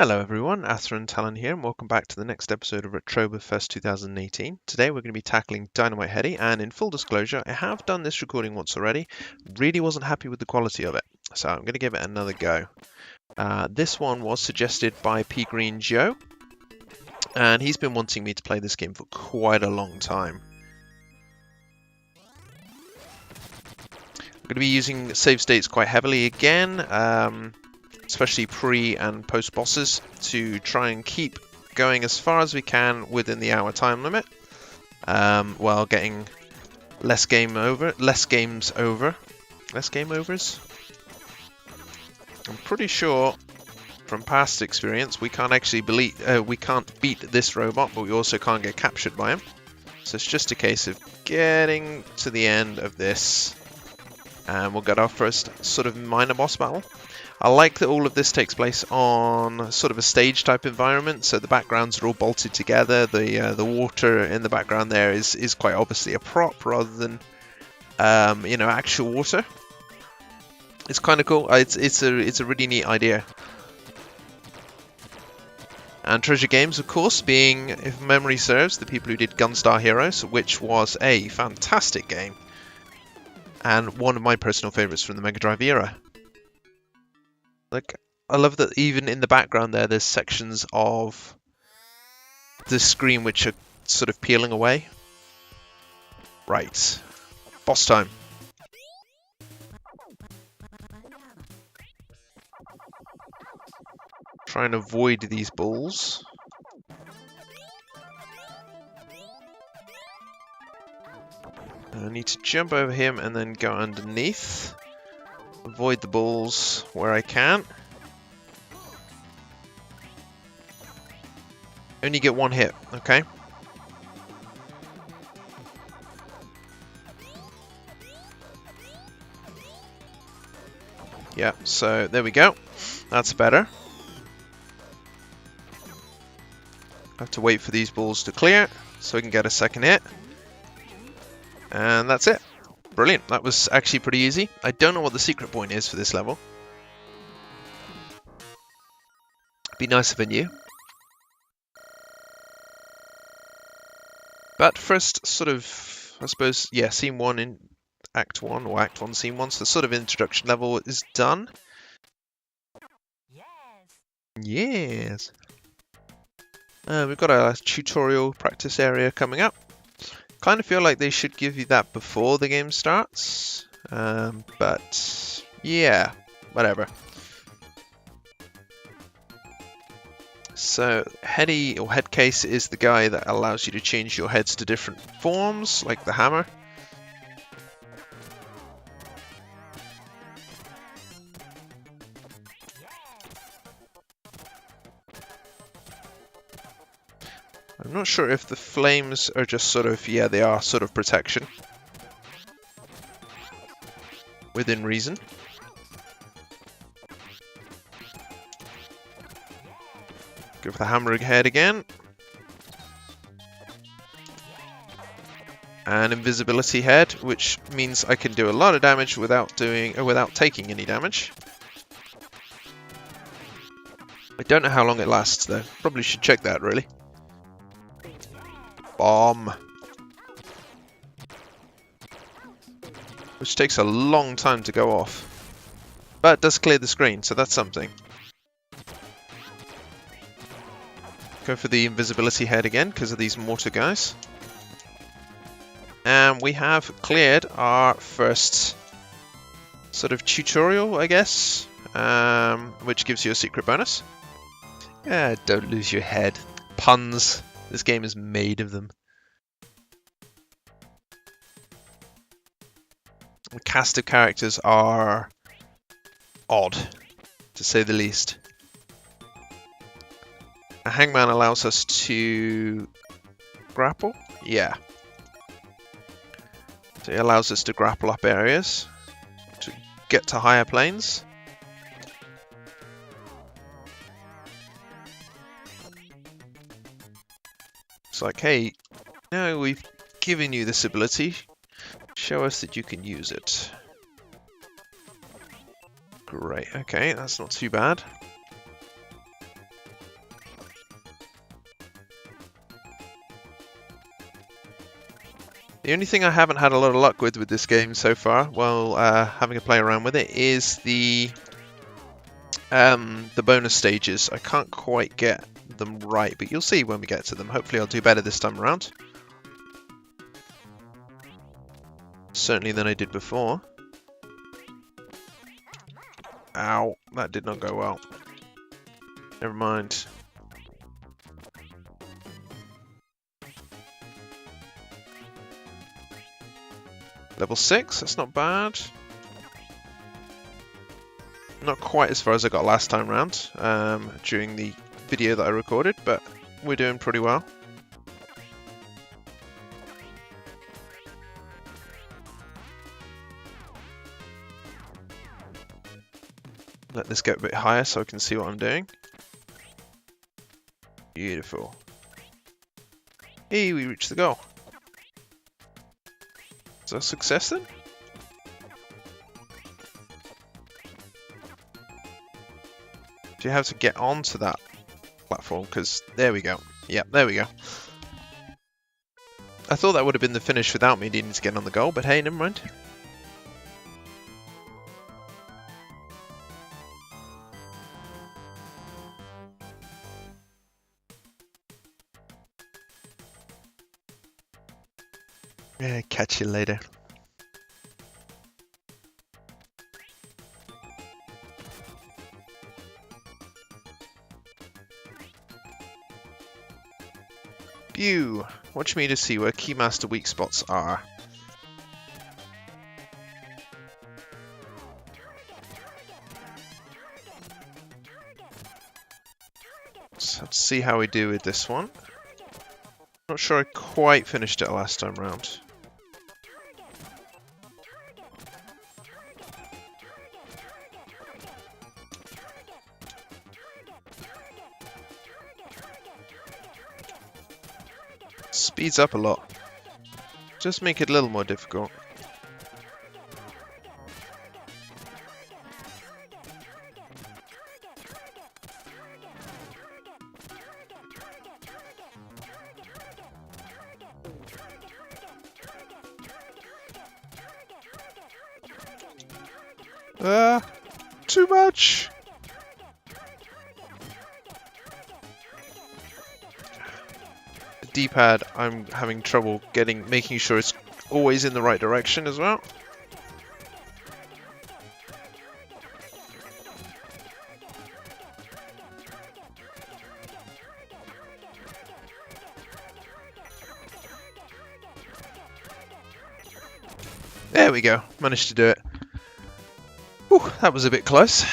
Hello everyone, Athrun Talan here, and welcome back to the next episode of Retroberfest 2018. Today we're going to be tackling Dynamite Headdy, and in full disclosure, I have done this recording once already. Really wasn't happy with the quality of it, so I'm going to give it another go. This one was suggested by Pea Green Joe, and he's been wanting me to play this game for quite a long time. I'm going to be using save states quite heavily again. Especially pre and post bosses, to try and keep going as far as we can within the hour time limit, while getting less game overs. I'm pretty sure from past experience we can't actually beat this robot, but we also can't get captured by him. So it's just a case of getting to the end of this, and we'll get our first sort of minor boss battle. I like that all of this takes place on sort of a stage type environment, so the backgrounds are all bolted together. The water in the background there is quite obviously a prop rather than actual water. It's kind of cool. It's a really neat idea. And Treasure Games, of course, being, if memory serves, the people who did Gunstar Heroes, which was a fantastic game and one of my personal favorites from the Mega Drive era. Like, I love that even in the background there's sections of the screen which are sort of peeling away. Right. Boss time. Try and avoid these balls. I need to jump over him and then go underneath. Avoid the balls where I can. Only get one hit, okay? Yeah, so there we go. That's better. I have to wait for these balls to clear so I can get a second hit. And that's it. Brilliant. That was actually pretty easy. I don't know what the secret point is for this level. Be nice if I knew. But first, sort of, I suppose, yeah, Scene 1 in Act 1, or Act 1, Scene 1, so the sort of introduction level is done. Yes! We've got a tutorial practice area coming up. Kind of feel like they should give you that before the game starts, but yeah, whatever. So Heady or head case is the guy that allows you to change your heads to different forms, like the hammer. I'm not sure if the flames are just sort of, yeah, they are sort of protection. Within reason. Go for the hammer head again. And invisibility head, which means I can do a lot of damage without taking any damage. I don't know how long it lasts though. Probably should check that really. Bomb. Which takes a long time to go off. But it does clear the screen, so that's something. Go for the invisibility head again because of these mortar guys. And we have cleared our first sort of tutorial, I guess, which gives you a secret bonus. Don't lose your head. Puns. This game is made of them. The cast of characters are odd, to say the least. A Hangman allows us to grapple? Yeah. So it allows us to grapple up areas to get to higher planes. It's like, hey, now we've given you this ability, show us that you can use it. Great, okay, that's not too bad. The only thing I haven't had a lot of luck with this game so far, while having a play around with it, is the bonus stages. I can't quite get them right, but you'll see when we get to them. Hopefully I'll do better this time around. Certainly than I did before. Ow, that did not go well. Never mind. Level 6, that's not bad. Not quite as far as I got last time round during the video that I recorded, but we're doing pretty well. Let this get a bit higher so I can see what I'm doing. Beautiful. Hey, we reached the goal. Is that a success then? Do you have to get onto that platform? Because there we go. Yeah, there we go. I thought that would have been the finish without me needing to get on the goal, but hey, never mind. Yeah, catch you later. Pew! Watch me to see where Keymaster weak spots are. So let's see how we do with this one. Not sure I quite finished it last time round. Speeds up a lot. Just make it a little more difficult. Too much! D-pad, I'm having trouble making sure it's always in the right direction as well. There we go, managed to do it. Whew, that was a bit close.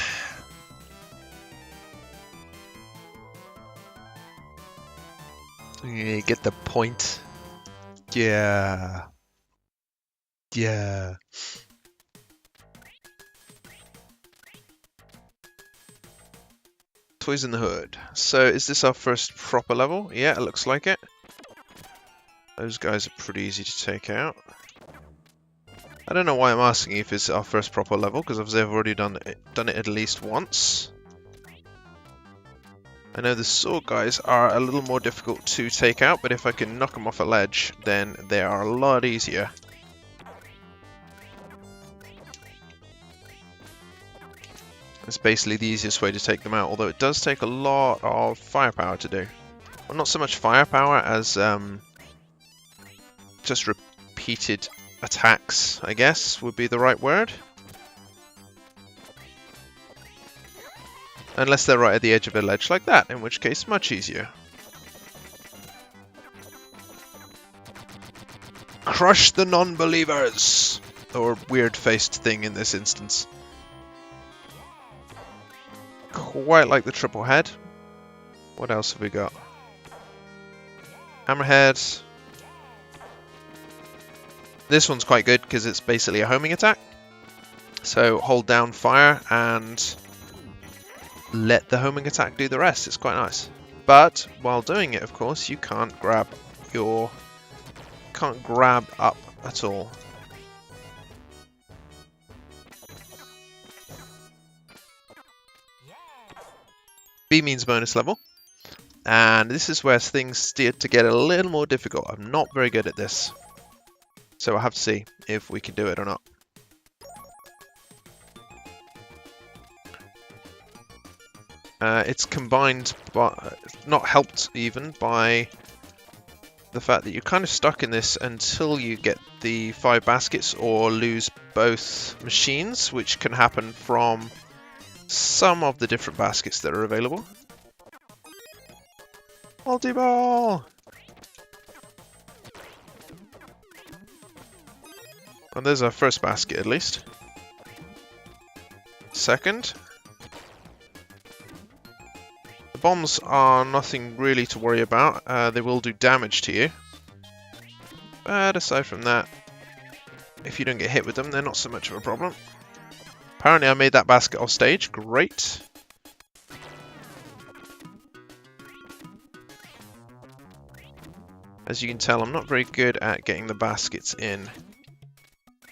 You get the point. Yeah. Yeah. Toys in the Hood. So is this our first proper level? Yeah, it looks like it. Those guys are pretty easy to take out. I don't know why I'm asking if it's our first proper level, because obviously I've already done it at least once. I know the sword guys are a little more difficult to take out, but if I can knock them off a ledge, then they are a lot easier. It's basically the easiest way to take them out, although it does take a lot of firepower to do. Well, not so much firepower as just repeated attacks, I guess, would be the right word. Unless they're right at the edge of a ledge like that, in which case much easier. Crush the non-believers! Or weird-faced thing in this instance. Quite like the triple head. What else have we got? Hammerhead. This one's quite good because it's basically a homing attack. So hold down fire and let the homing attack do the rest. It's quite nice. But while doing it, of course, you can't grab up at all. B means bonus level. And this is where things start to get a little more difficult. I'm not very good at this. So I'll have to see if we can do it or not. It's combined, but not helped even by the fact that you're kind of stuck in this until you get the 5 baskets or lose both machines, which can happen from some of the different baskets that are available. Multi-ball! Well, there's our first basket at least. Second. The bombs are nothing really to worry about. They will do damage to you. But aside from that, if you don't get hit with them, they're not so much of a problem. Apparently I made that basket off stage. Great. As you can tell, I'm not very good at getting the baskets in,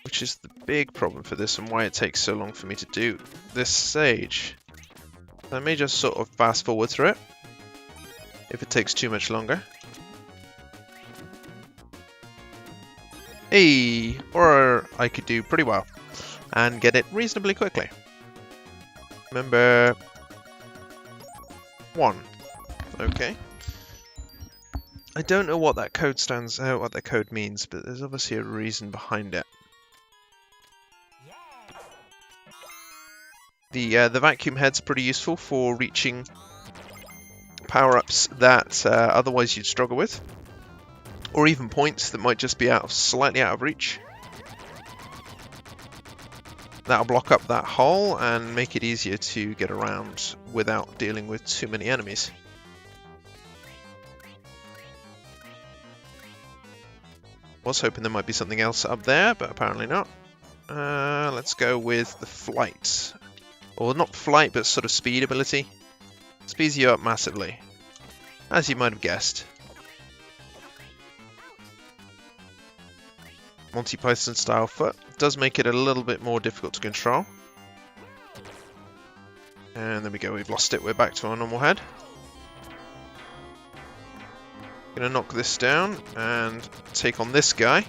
which is the big problem for this and why it takes so long for me to do this stage. I may just sort of fast forward through it if it takes too much longer. Hey, or I could do pretty well and get it reasonably quickly. Number 1. Okay. I don't know what that code what that code means, but there's obviously a reason behind it. The vacuum head's pretty useful for reaching power-ups that otherwise you'd struggle with, or even points that might just be slightly out of reach. That'll block up that hole and make it easier to get around without dealing with too many enemies. Was hoping there might be something else up there, but apparently not. Let's go with the flight. Or not flight, but sort of speed ability. Speeds you up massively, as you might have guessed. Monty Python style foot does make it a little bit more difficult to control. And there we go, we've lost it, we're back to our normal head. Gonna knock this down and take on this guy.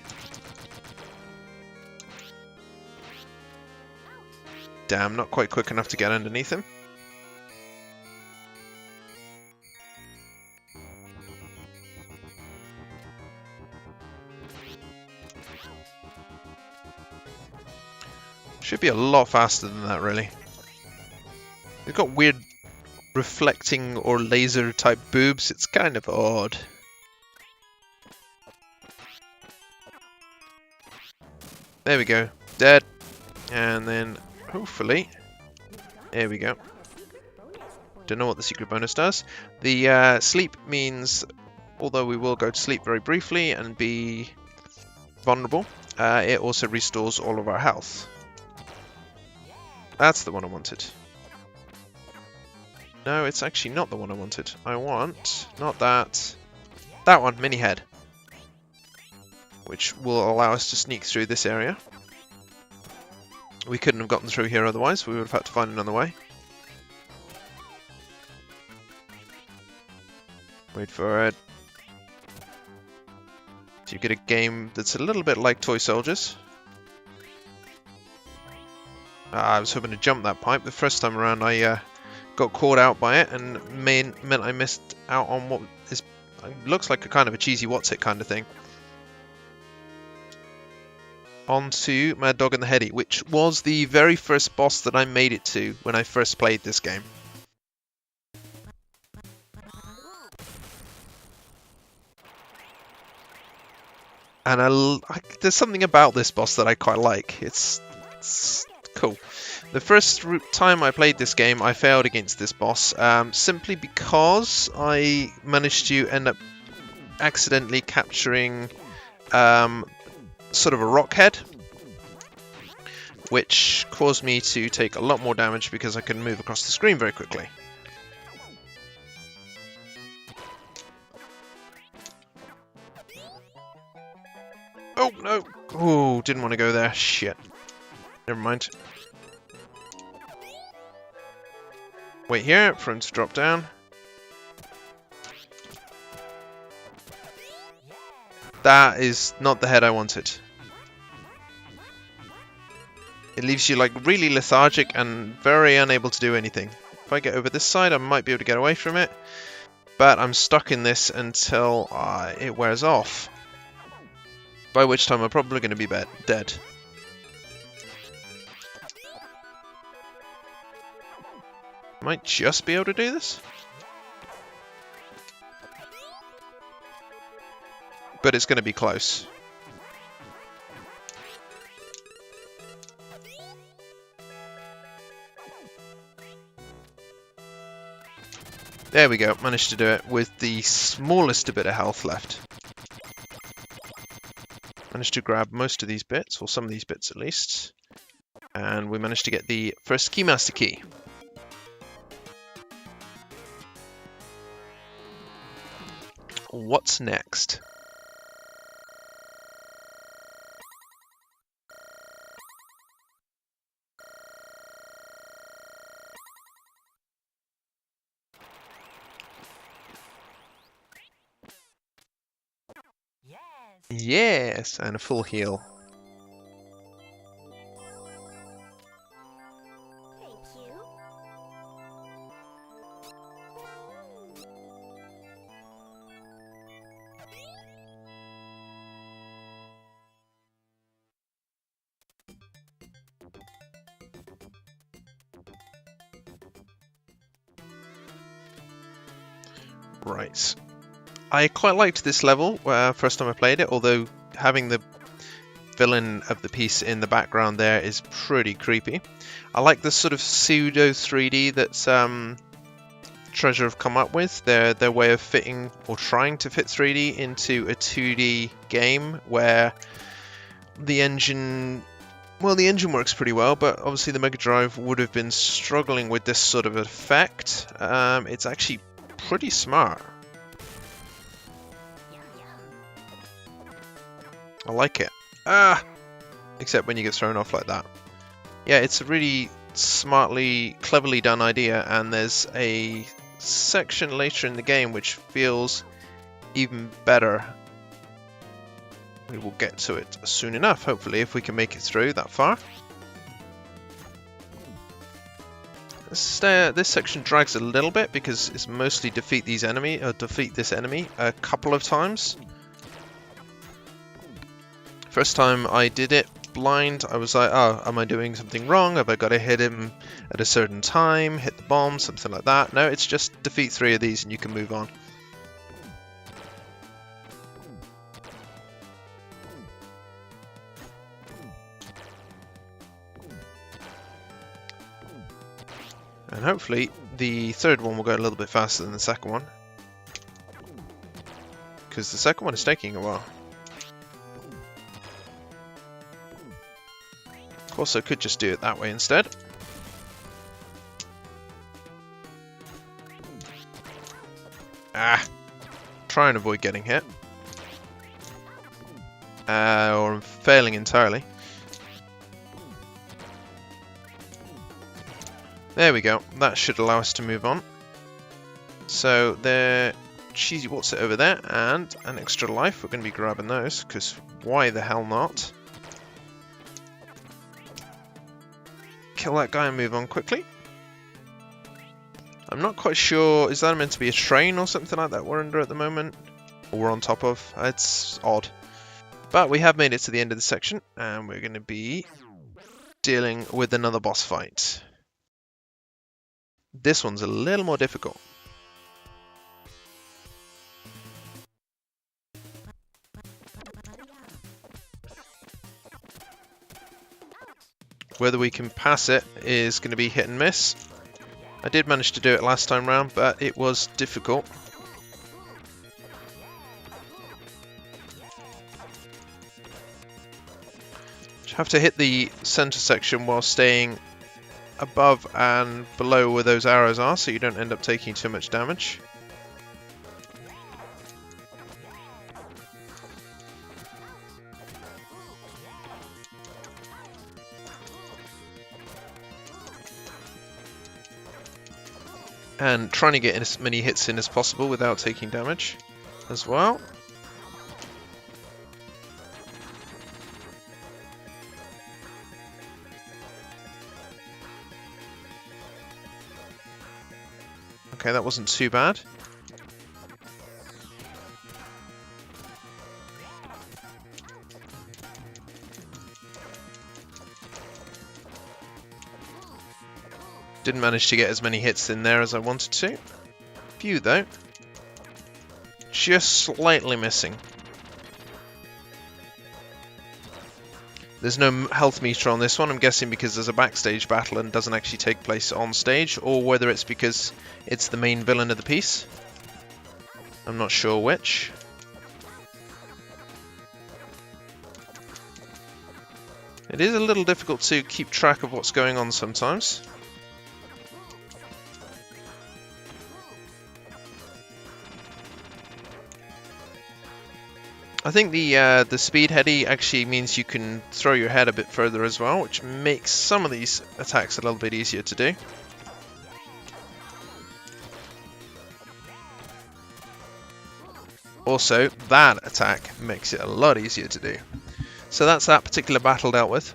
Damn, not quite quick enough to get underneath him. Should be a lot faster than that, really. They've got weird reflecting or laser type boobs. It's kind of odd. There we go. Dead. And then hopefully, there we go. Don't know what the secret bonus does. The sleep means, although we will go to sleep very briefly and be vulnerable, it also restores all of our health. That's the one I wanted. No, it's actually not the one I wanted. I want, not that, that one, mini head, which will allow us to sneak through this area. We couldn't have gotten through here otherwise, we would have had to find another way. Wait for it. So you get a game that's a little bit like Toy Soldiers. I was hoping to jump that pipe. The first time around I got caught out by it and meant I missed out on what is looks like a kind of a cheesy what's it kind of thing. On to Mad Dog and the Heady, which was the very first boss that I made it to when I first played this game. And there's something about this boss that I quite like. It's cool. The first time I played this game, I failed against this boss, simply because I managed to end up accidentally capturing sort of a rock head, which caused me to take a lot more damage because I couldn't move across the screen very quickly. Oh no! Oh, didn't want to go there. Shit. Never mind. Wait here for him to drop down. That is not the head I wanted. it leaves you like really lethargic and very unable to do anything. If I get over this side, I might be able to get away from it, but I'm stuck in this until it wears off, by which time I'm probably going to be dead. Might just be able to do this, but it's going to be close. There we go, managed to do it with the smallest bit of health left. Managed to grab most of these bits, or some of these bits at least, and we managed to get the first Keymaster key. What's next? Yes, and a full heal. Thank you. Right. I quite liked this level first time I played it, although having the villain of the piece in the background there is pretty creepy. I like the sort of pseudo 3D that Treasure have come up with. Their way of fitting or trying to fit 3D into a 2D game where the engine, well, the engine works pretty well, but obviously the Mega Drive would have been struggling with this sort of effect. It's actually pretty smart. I like it. Except when you get thrown off like that. Yeah, it's a really smartly, cleverly done idea, and there's a section later in the game which feels even better. We will get to it soon enough, hopefully, if we can make it through that far. This section drags a little bit because it's mostly defeat this enemy a couple of times. First time I did it blind, I was like, oh, am I doing something wrong? Have I got to hit him at a certain time, hit the bomb, something like that? No, it's just defeat 3 of these and you can move on. And hopefully the third one will go a little bit faster than the second one, because the second one is taking a while. Of course, I could just do it that way instead. Try and avoid getting hit. Or failing entirely. There we go. That should allow us to move on. So there, cheesy what's it over there, and an extra life. We're going to be grabbing those, because why the hell not? Kill that guy and move on quickly. I'm not quite sure, is that meant to be a train or something like that we're under at the moment? Or we're on top of? It's odd. But we have made it to the end of the section, and we're going to be dealing with another boss fight. This one's a little more difficult. Whether we can pass it is going to be hit and miss. I did manage to do it last time round, but it was difficult. You have to hit the center section while staying above and below where those arrows are, so you don't end up taking too much damage. And trying to get as many hits in as possible without taking damage as well. Okay, that wasn't too bad. Didn't manage to get as many hits in there as I wanted to. Few though. Just slightly missing. There's no health meter on this one, I'm guessing because there's a backstage battle and doesn't actually take place on stage, or whether it's because it's the main villain of the piece. I'm not sure which. It is a little difficult to keep track of what's going on sometimes. I think the speed heady actually means you can throw your head a bit further as well, which makes some of these attacks a little bit easier to do. Also, that attack makes it a lot easier to do. So that's that particular battle dealt with.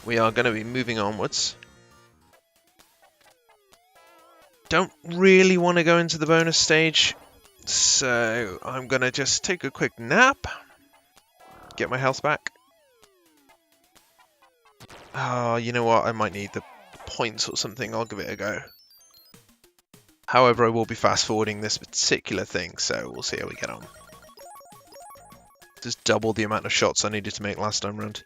We are going to be moving onwards. Don't really want to go into the bonus stage. So I'm going to just take a quick nap, get my health back. Oh, you know what? I might need the points or something. I'll give it a go. However, I will be fast forwarding this particular thing, so we'll see how we get on. Just double the amount of shots I needed to make last time round.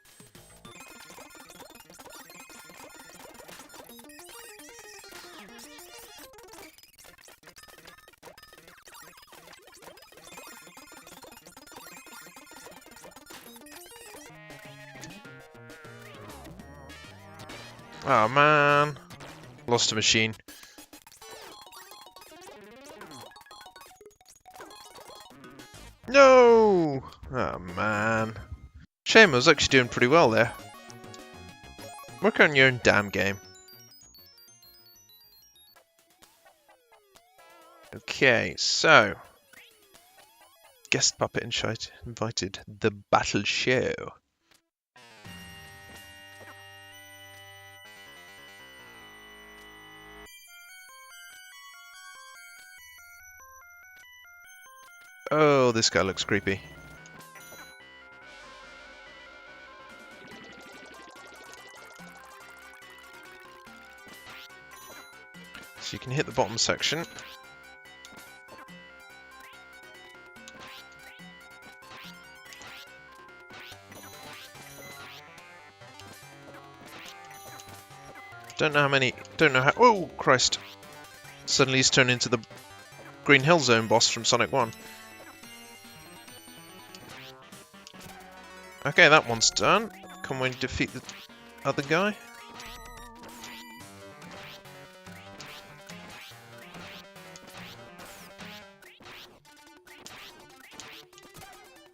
Oh man, lost a machine. No! Oh man. Shame, I was actually doing pretty well there. Work on your own damn game. Okay, so. Guest puppet invited. The battle show. Oh, this guy looks creepy. So you can hit the bottom section. Don't know how many, don't know how, oh Christ. Suddenly he's turned into the Green Hill Zone boss from Sonic 1. Okay, that one's done. Can we defeat the other guy?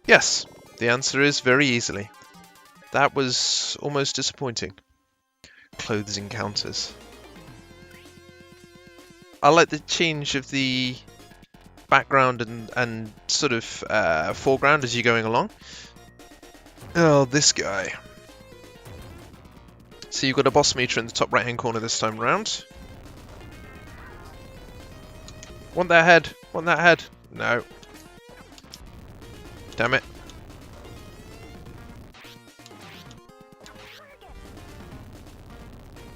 Yes, the answer is very easily. That was almost disappointing. Clothes encounters. I like the change of the background and sort of foreground as you're going along. Oh, this guy. So you've got a boss meter in the top right hand corner this time round. Want that head? Want that head? No. Damn it.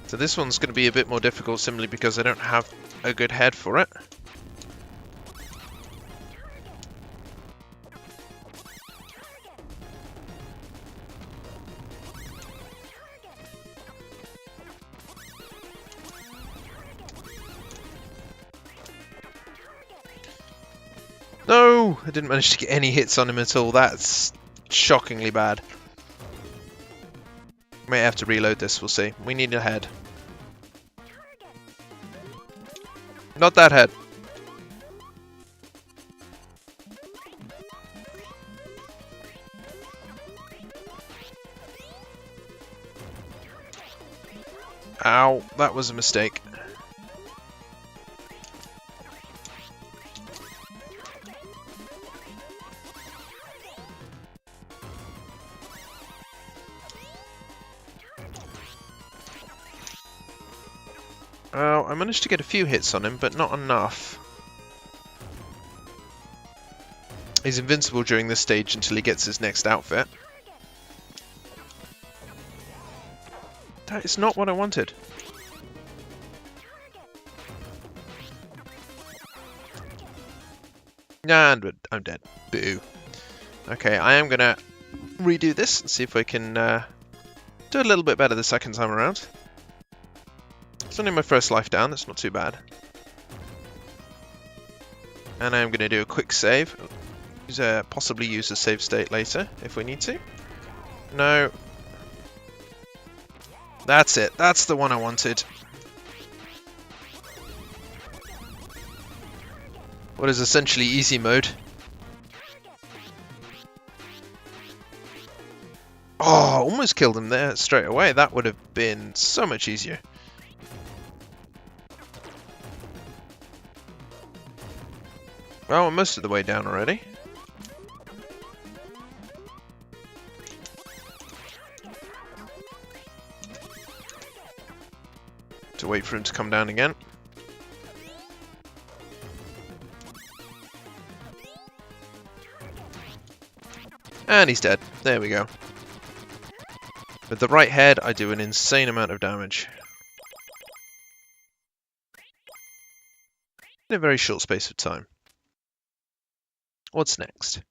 So this one's going to be a bit more difficult simply because I don't have a good head for it. No! I didn't manage to get any hits on him at all. That's shockingly bad. May have to reload this, we'll see. We need a head. Not that head. Ow, that was a mistake. Well, I managed to get a few hits on him, but not enough. He's invincible during this stage until he gets his next outfit. That is not what I wanted. And I'm dead. Boo. Okay, I am going to redo this and see if I can do a little bit better the second time around. It's only my first life down, that's not too bad. And I'm going to do a quick save. Possibly use a save state later if we need to. No. That's it. That's the one I wanted. What is essentially easy mode. Oh, almost killed him there straight away. That would have been so much easier. Well, we're most of the way down already. To wait for him to come down again. And he's dead. There we go. With the right head, I do an insane amount of damage. In a very short space of time. What's next?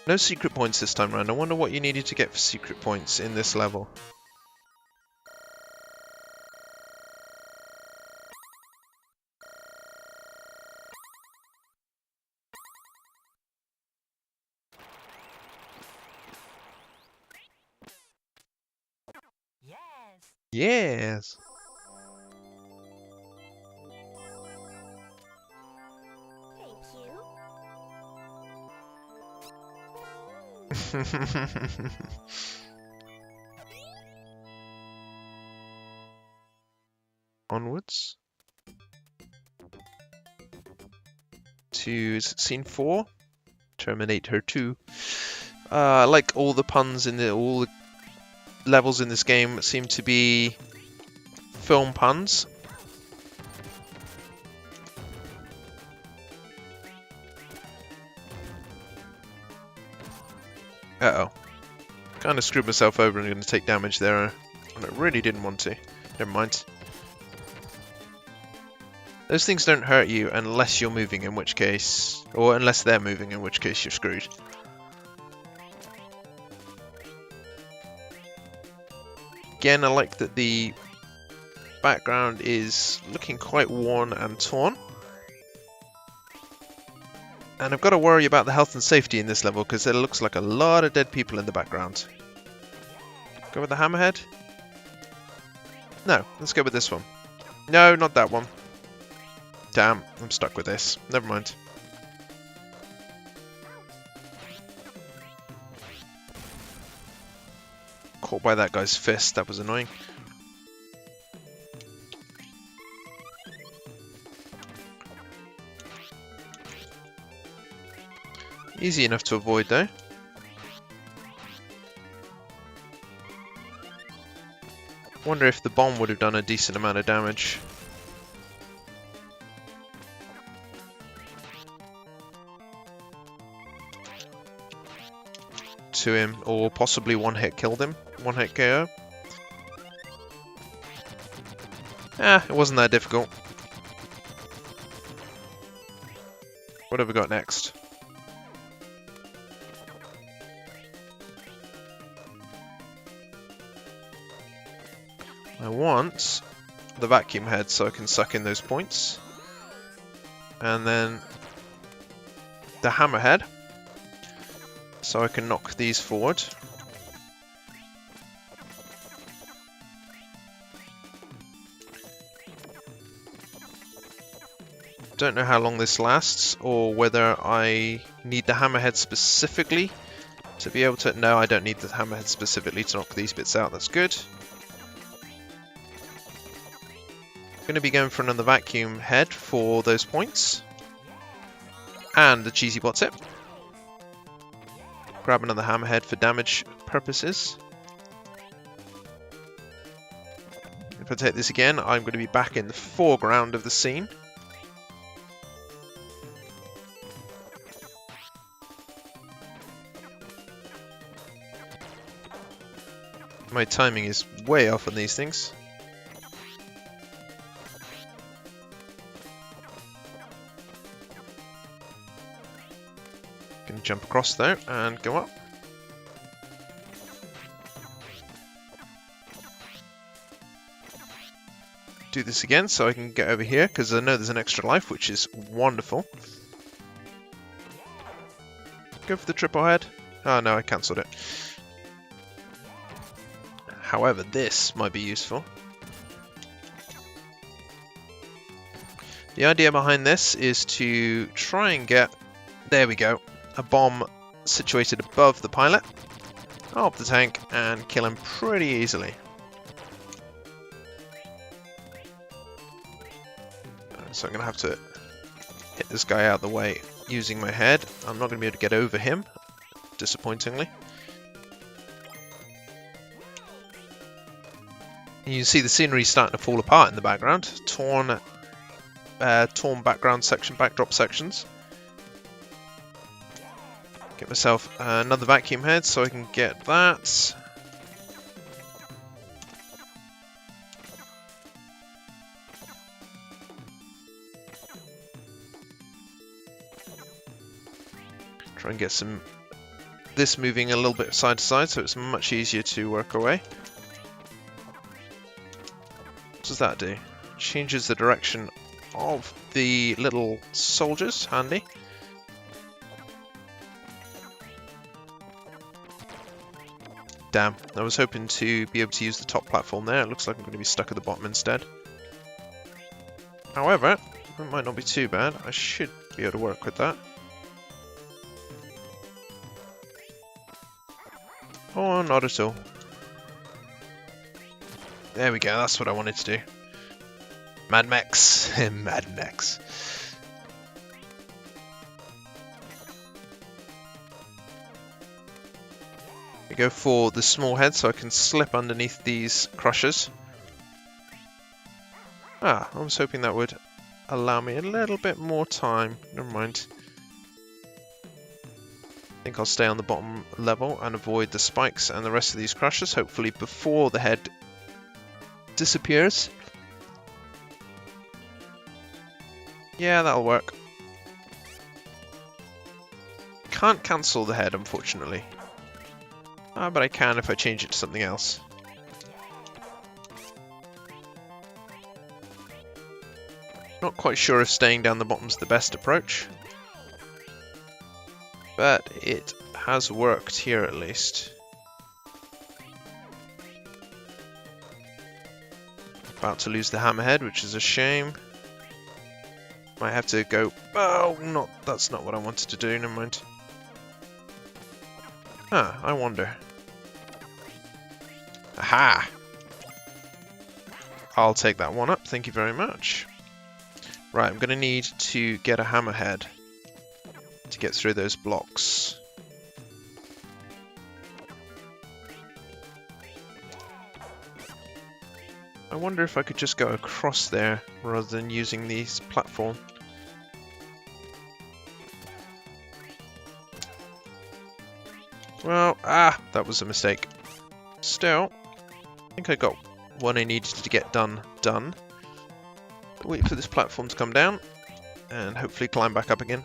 No secret points this time around. I wonder what you needed to get for secret points in this level. Yes. Onwards. To scene 4. Terminator 2. Like all the puns in all the levels in this game seem to be film puns. Uh-oh. Kind of screwed myself over and I'm going to take damage there. And I really didn't want to. Never mind. Those things don't hurt you unless you're moving, in which case... Or unless they're moving, in which case you're screwed. Again, I like that the background is looking quite worn and torn. And I've got to worry about the health and safety in this level because there looks like a lot of dead people in the background. Go with the hammerhead? No, let's go with this one. No, not that one. Damn, I'm stuck with this. Never mind. Caught by that guy's fist, that was annoying. Easy enough to avoid though. Wonder if the bomb would have done a decent amount of damage. To him, or possibly one hit killed him. One hit KO. It wasn't that difficult. What have we got next? I want the vacuum head so I can suck in those points. And then the hammerhead so I can knock these forward. Don't know how long this lasts or whether I need the hammerhead specifically to be able to... No, I don't need the hammerhead specifically to knock these bits out. That's good. I'm going to be going for another vacuum head for those points. And the cheesy bot tip. Grab another hammerhead for damage purposes. If I take this again, I'm going to be back in the foreground of the scene. My timing is way off on these things. Can jump across there and go up. Do this again so I can get over here, because I know there's an extra life, which is wonderful. Go for the triple head. Oh no, I cancelled it. However, this might be useful. The idea behind this is to try and get, there we go, a bomb situated above the pilot, up the tank, and kill him pretty easily. So I'm going to have to hit this guy out of the way using my head. I'm not going to be able to get over him, disappointingly. You can see the scenery starting to fall apart in the background. Torn background section, backdrop sections. Get myself another vacuum head so I can get that. Try and get this moving a little bit side to side so it's much easier to work away. What does that do? Changes the direction of the little soldiers. Handy. Damn, I was hoping to be able to use the top platform there. It looks like I'm going to be stuck at the bottom instead. However, it might not be too bad. I should be able to work with that. Oh, not at all. There we go, that's what I wanted to do. Mad Max. Mad Max. We go for the small head so I can slip underneath these crushers. Ah, I was hoping that would allow me a little bit more time. Never mind. I think I'll stay on the bottom level and avoid the spikes and the rest of these crushers, hopefully before the head disappears. Yeah, that'll work. Can't cancel the head, unfortunately. But I can if I change it to something else. Not quite sure if staying down the bottom's the best approach. But it has worked here at least. About to lose the hammerhead, which is a shame. Might have to go... Oh, that's not what I wanted to do, never mind. Ah, I wonder. Aha! I'll take that one up, thank you very much. Right, I'm going to need to get a hammerhead to get through those blocks. I wonder if I could just go across there rather than using this platform. Well, that was a mistake. Still, I think I got what I needed to get done. Wait for this platform to come down and hopefully climb back up again.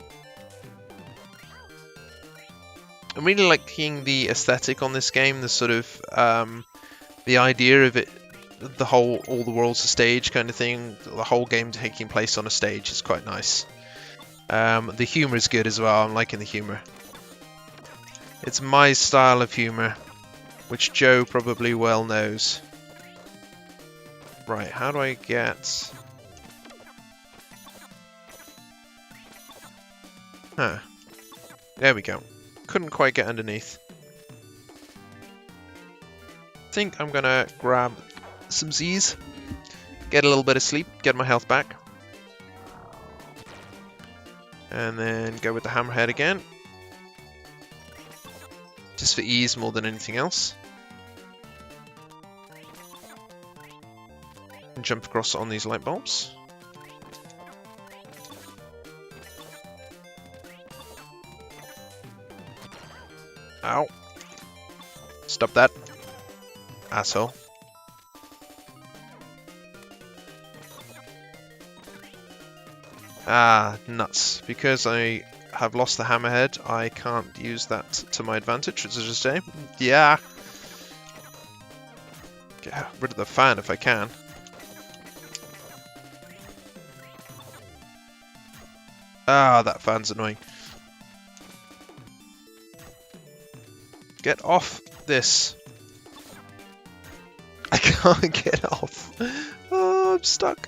I'm really liking the aesthetic on this game, the sort of the idea of it, all the world's a stage kind of thing. The whole game taking place on a stage is quite nice. The humour is good as well. I'm liking the humour. It's my style of humour, which Joe probably well knows. Right, how do I get... Huh. There we go. Couldn't quite get underneath. I think I'm gonna grab some Z's, get a little bit of sleep, get my health back, and then go with the hammerhead again. Just for ease more than anything else. and jump across on these light bulbs. Ow. Stop that. Asshole. Ah, nuts. Because I have lost the hammerhead, I can't use that to my advantage, which is a shame. Yeah. Get rid of the fan if I can. Ah, that fan's annoying. Get off this. I can't get off. Oh, I'm stuck.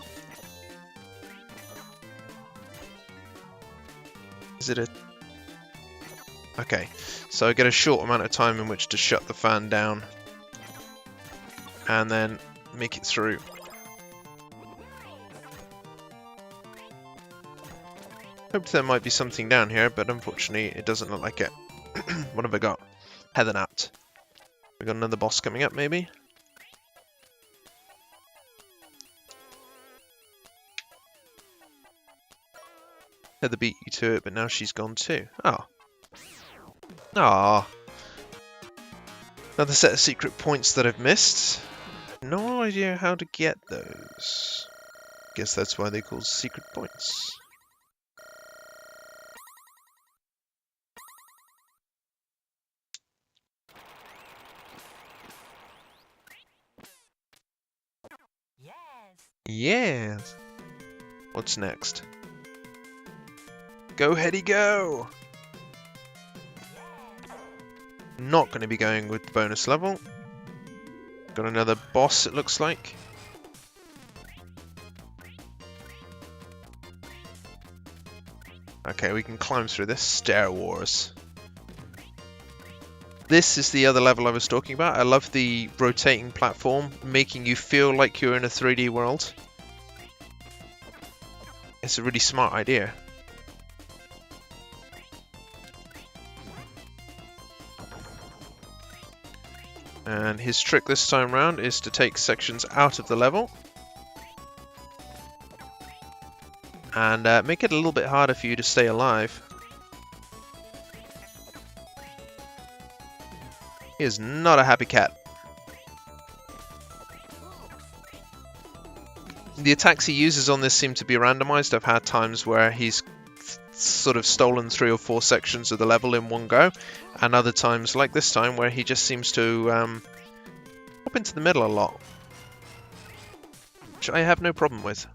Is it a... Okay, so I get a short amount of time in which to shut the fan down. And then make it through. Hoped there might be something down here, but unfortunately it doesn't look like it. What have I got? Heather napped. We got another boss coming up, maybe? Heather beat you to it, but now she's gone too. Oh. Ah. Another set of secret points that I've missed. No idea how to get those. Guess that's why they're called secret points. Yes. What's next? Go, Heady, go! Not going to be going with the bonus level. Got another boss, it looks like. Okay, we can climb through this. Stair Wars. This is the other level I was talking about. I love the rotating platform, making you feel like you're in a 3D world. It's a really smart idea. And his trick this time round is to take sections out of the level and make it a little bit harder for you to stay alive. He is not a happy cat. The attacks he uses on this seem to be randomized. I've had times where he's sort of stolen 3 or 4 sections of the level in one go, and other times, like this time, where he just seems to hop into the middle a lot, which I have no problem with.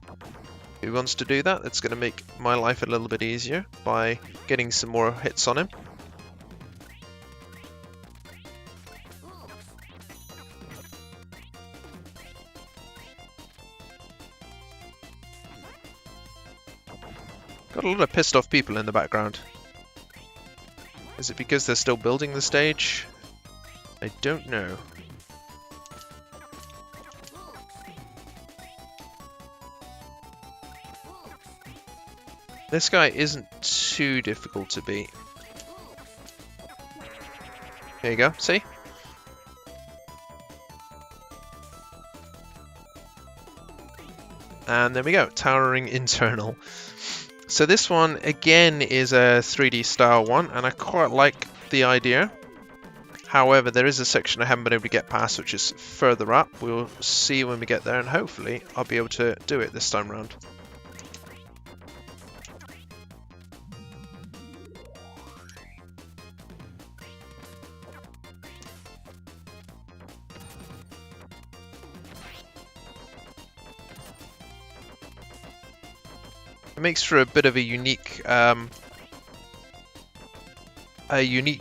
If he wants to do that, it's going to make my life a little bit easier by getting some more hits on him. Got a lot of pissed off people in the background. Is it because they're still building the stage? I don't know. This guy isn't too difficult to beat. There you go, see? And there we go, towering internal. So this one, again, is a 3D style one, and I quite like the idea. However, there is a section I haven't been able to get past, which is further up. We'll see when we get there, and hopefully I'll be able to do it this time round. It makes for a bit of a unique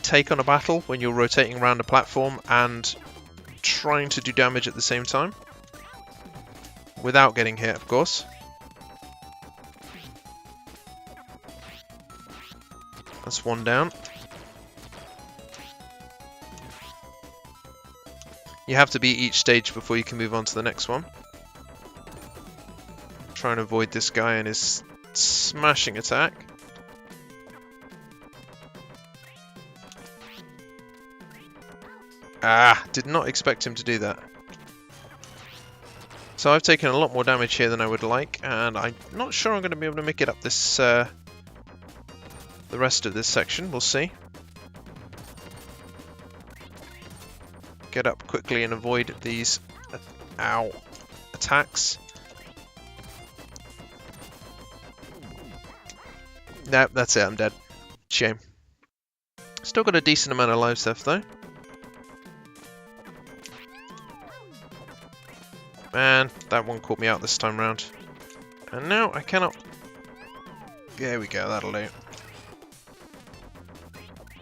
take on a battle when you're rotating around a platform and trying to do damage at the same time. Without getting hit, of course. That's one down. You have to beat each stage before you can move on to the next one. Trying to avoid this guy and his smashing attack. Ah, did not expect him to do that. So I've taken a lot more damage here than I would like, and I'm not sure I'm going to be able to make it up this the rest of this section. We'll see. Get up quickly and avoid these attacks. Nope, that's it, I'm dead. Shame. Still got a decent amount of lives left though. Man, that one caught me out this time round. And now I cannot... There we go, that'll do.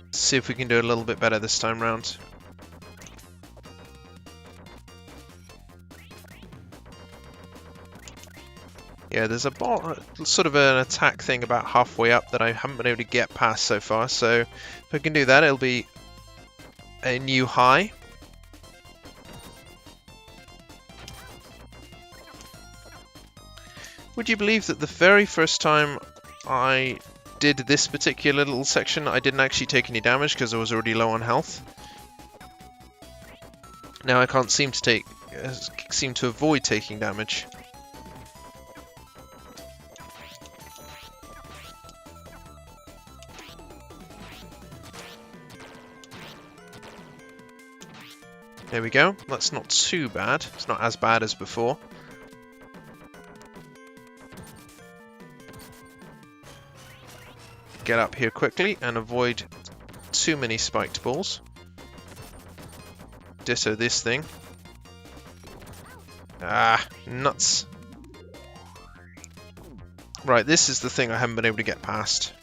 Let's see if we can do a little bit better this time round. Yeah, there's a sort of an attack thing about halfway up that I haven't been able to get past so far, so if I can do that, it'll be a new high. Would you believe that the very first time I did this particular little section, I didn't actually take any damage because I was already low on health? Now I can't seem to avoid taking damage. There we go. That's not too bad. It's not as bad as before. Get up here quickly and avoid too many spiked balls. Ditto this thing. Ah, nuts. Right, this is the thing I haven't been able to get past.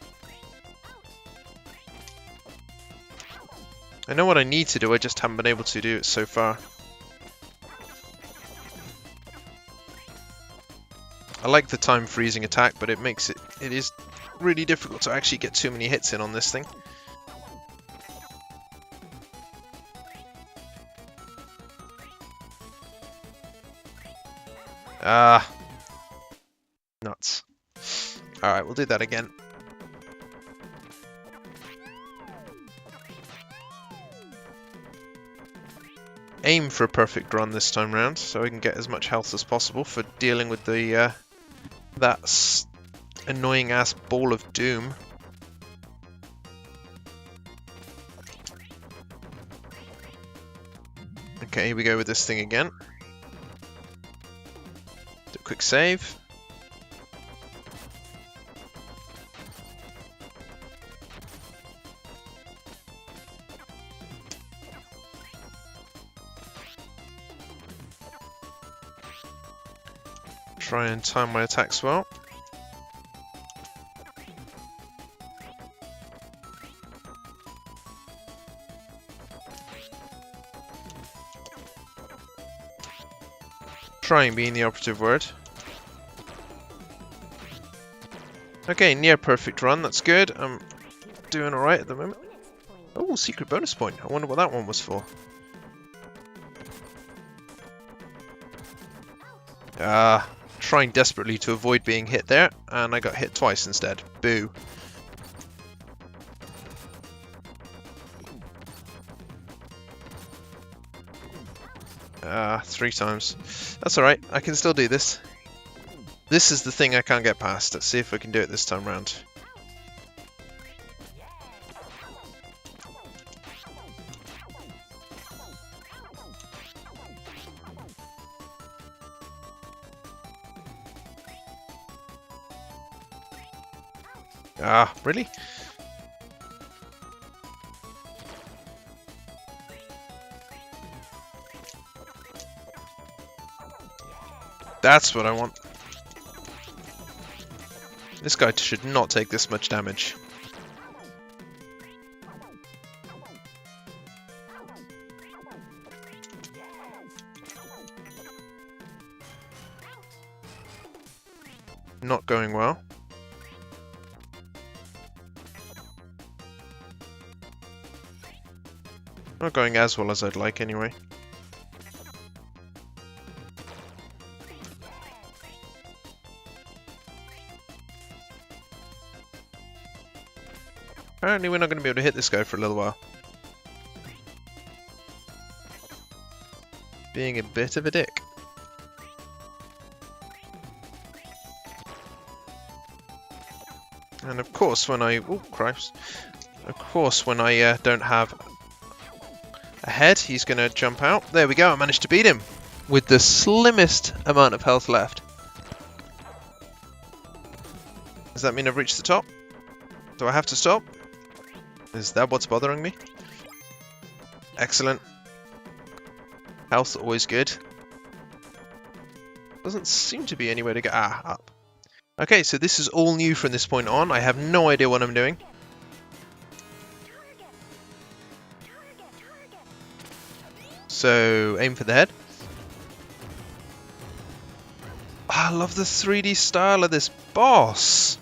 I know what I need to do, I just haven't been able to do it so far. I like the time freezing attack, but it is really difficult to actually get too many hits in on this thing. Ah, nuts. Alright, we'll do that again. Aim for a perfect run this time round, so I can get as much health as possible for dealing with the that annoying ass ball of doom. Okay, here we go with this thing again. Do a quick save. Try and time my attacks well. Trying being the operative word. Okay, near perfect run, that's good. I'm doing alright at the moment. Oh, secret bonus point. I wonder what that one was for. Trying desperately to avoid being hit there, and I got hit twice instead. Boo. Three times. That's alright, I can still do this. This is the thing I can't get past. Let's see if I can do it this time round. Ah, really? That's what I want. This guy should not take this much damage. Not going well. Not going as well as I'd like anyway. Apparently we're not going to be able to hit this guy for a little while. Being a bit of a dick. And of course when I... Oh, Christ. Of course when I don't have a head, he's going to jump out. There we go, I managed to beat him with the slimmest amount of health left. Does that mean I've reached the top? Do I have to stop? Is that what's bothering me? Excellent. Health always good. Doesn't seem to be anywhere to go. Ah, up. Okay, so this is all new from this point on. I have no idea what I'm doing. So, aim for the head. Oh, I love the 3D style of this boss.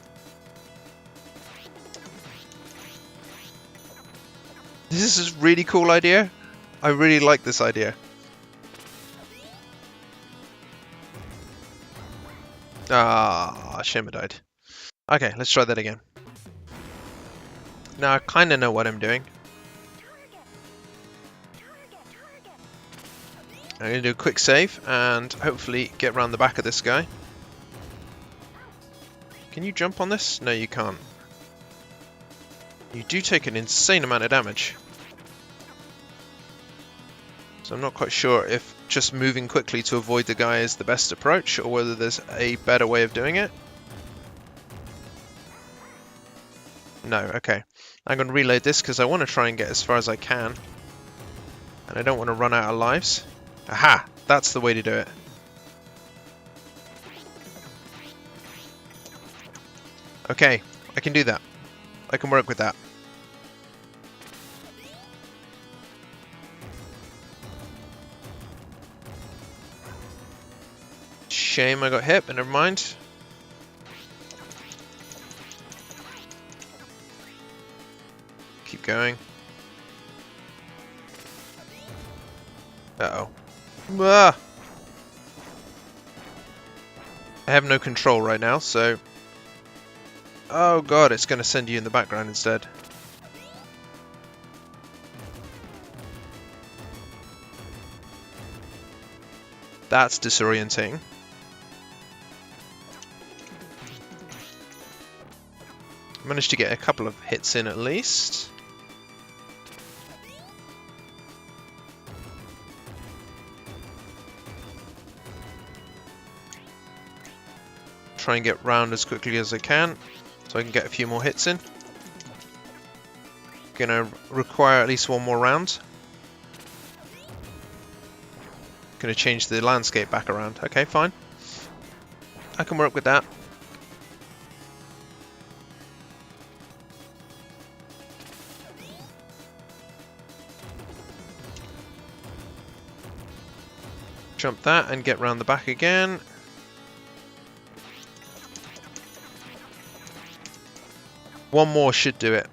This is a really cool idea. I really like this idea. Ah, shame I died. Okay, let's try that again. Now I kind of know what I'm doing. I'm going to do a quick save and hopefully get around the back of this guy. Can you jump on this? No, you can't. You do take an insane amount of damage. So I'm not quite sure if just moving quickly to avoid the guy is the best approach, or whether there's a better way of doing it. No, okay. I'm going to reload this because I want to try and get as far as I can. And I don't want to run out of lives. Aha! That's the way to do it. Okay, I can do that. I can work with that. Shame I got hit, but never mind. Keep going. Uh-oh. Ah! I have no control right now, so... Oh god, it's going to send you in the background instead. That's disorienting. Managed to get a couple of hits in at least. Try and get round as quickly as I can so I can get a few more hits in. Gonna require at least one more round. Gonna change the landscape back around. Okay, fine. I can work with that. Jump that and get round the back again. One more should do it.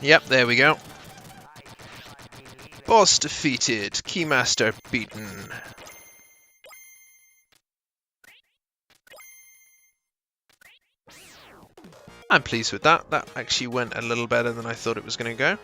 Yep, there we go. Boss defeated. Keymaster beaten. I'm pleased with that. That actually went a little better than I thought it was going to go.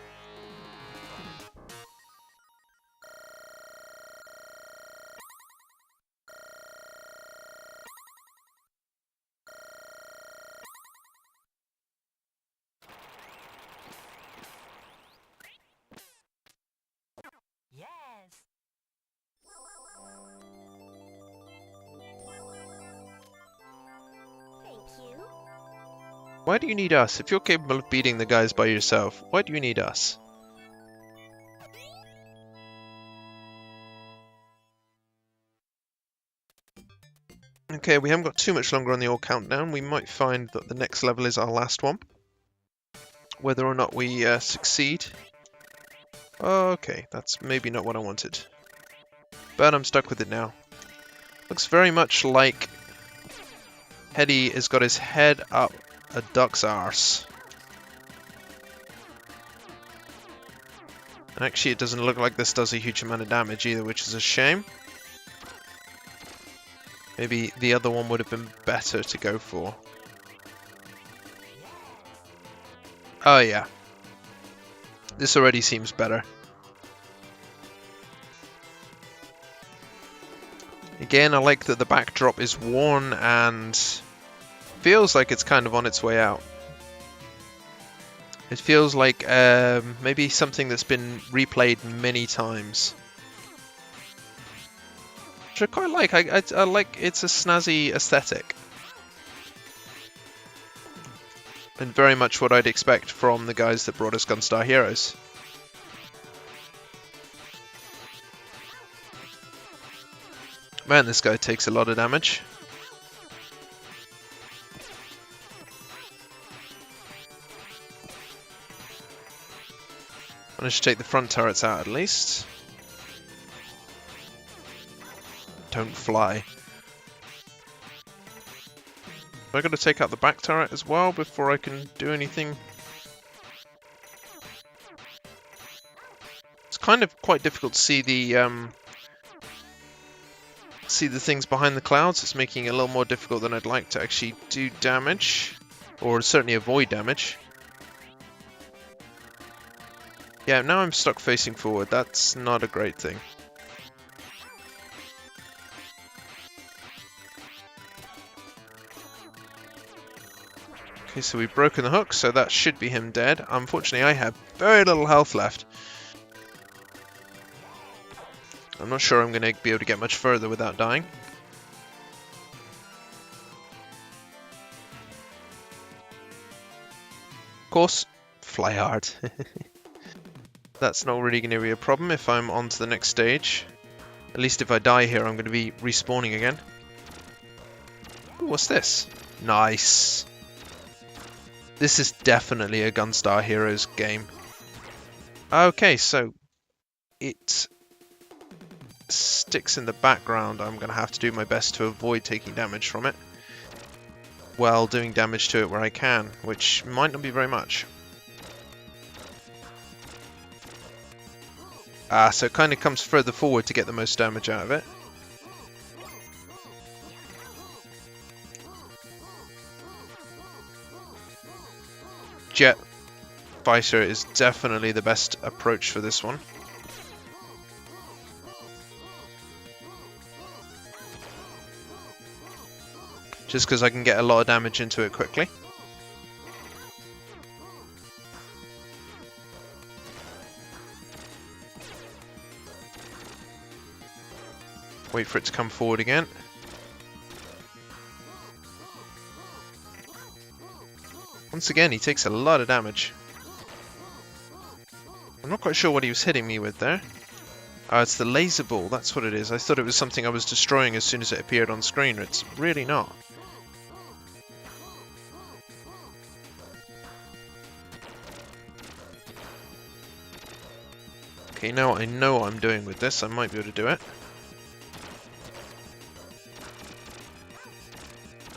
Why do you need us? If you're capable of beating the guys by yourself, why do you need us? Okay, we haven't got too much longer on the all countdown. We might find that the next level is our last one. Whether or not we succeed. Okay, that's maybe not what I wanted. But I'm stuck with it now. Looks very much like Heady has got his head up a duck's arse. And actually it doesn't look like this does a huge amount of damage either, which is a shame. Maybe the other one would have been better to go for. Oh yeah. This already seems better. Again, I like that the backdrop is worn and feels like it's kind of on its way out. It feels like maybe something that's been replayed many times. Which I quite like. I like it's a snazzy aesthetic. And very much what I'd expect from the guys that brought us Gunstar Heroes. Man, this guy takes a lot of damage. Managed to take the front turrets out at least. Don't fly. I got to take out the back turret as well before I can do anything. It's kind of quite difficult to see the things behind the clouds. It's making it a little more difficult than I'd like to actually do damage, or certainly avoid damage. Yeah, now I'm stuck facing forward. That's not a great thing. Okay, so we've broken the hook, so that should be him dead. Unfortunately, I have very little health left. I'm not sure I'm going to be able to get much further without dying. Of course, Flyheart. That's not really going to be a problem if I'm on to the next stage. At least if I die here, I'm going to be respawning again. Ooh, what's this? Nice. This is definitely a Gunstar Heroes game. Okay, so it sticks in the background. I'm going to have to do my best to avoid taking damage from it, while doing damage to it where I can, which might not be very much. So it kind of comes further forward to get the most damage out of it. Jet Fighter is definitely the best approach for this one. Just because I can get a lot of damage into it quickly. Wait for it to come forward again. Once again, he takes a lot of damage. I'm not quite sure what he was hitting me with there. Oh, it's the laser ball, that's what it is. I thought it was something I was destroying as soon as it appeared on screen. It's really not. Okay, now I know what I'm doing with this. I might be able to do it.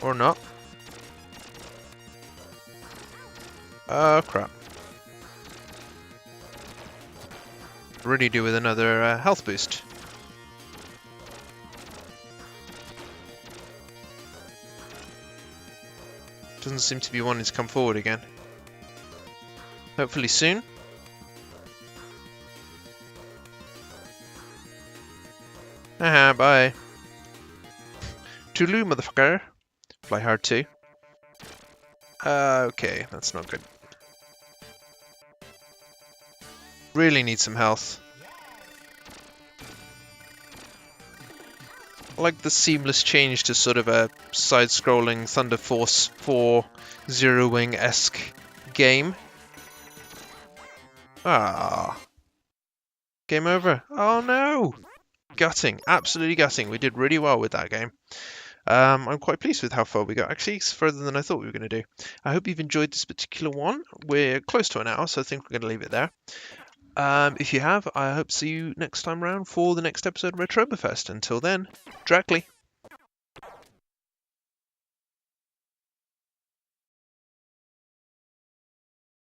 Or not. Oh, crap. Really do with another health boost. Doesn't seem to be wanting to come forward again. Hopefully soon. Haha, bye. Toodaloo, motherfucker. Flyheart 2. Okay, that's not good. Really need some health. I like the seamless change to sort of a side-scrolling Thunder Force 4 Zero Wing-esque game. Ah. Game over. Oh no! Gutting. Absolutely gutting. We did really well with that game. I'm quite pleased with how far we got. Actually, it's further than I thought we were going to do. I hope you've enjoyed this particular one. We're close to an hour, so I think we're going to leave it there. If you have, I hope to see you next time round for the next episode of Retroberfest. Until then, directly.